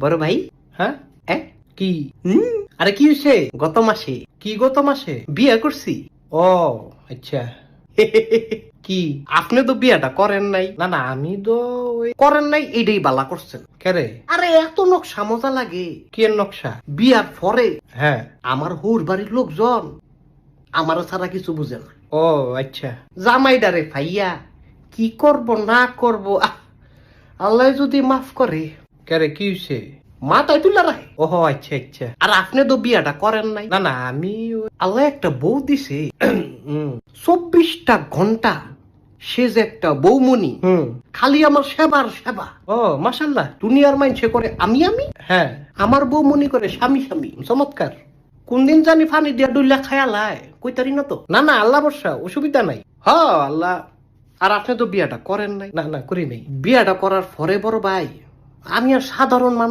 বড় ভাই। হ্যাঁ কি? আরে কি হয়েছে? গত মাসে বিয়ে করছি। ও আচ্ছা। কি আপনি তো বিয়েটা করেন নাই? না না, আমি তো করেন নাই, এইটাই বালা করছেন। কেরে? আরে এত নকশা মজা লাগে। কি নকশা? বিয়ার পরে হ্যাঁ আমার হুর বাড়ির লোকজন আমারও ছাড়া কিছু বুঝে না। ও আচ্ছা। জামাইডারে ভাইয়া কি করব না করব, আল্লাহ যদি মাফ করে। কেরে কি হয়েছে? মাথায় তুলে রাখে। ওহো আচ্ছা আচ্ছা। আর আপনি তো বিয়াটা করেন নাই? না না, আমি আল্লাহ একটা বউ দিছে 24টা ঘন্টা সে যে একটা বৌমনি, খালি আমার সেবার সেবা। ও মাশাআল্লাহ, দুনিয়ার মাইনসে করে আমি হ্যাঁ, আমার বৌমনি করে স্বামী। চমৎকার। কোন দিন জানি ফানি দিয়া ডুল্লা খায়ালায় কইতারি না তো। না না, আল্লাহ বর্ষা, অসুবিধা নাই। আল্লাহ। আর আপনি তো বিয়াটা করেন নাই? না না, করি নাই। বিয়াটা করার পরে বড় ভাই আমি আর সাধারণ মানুষ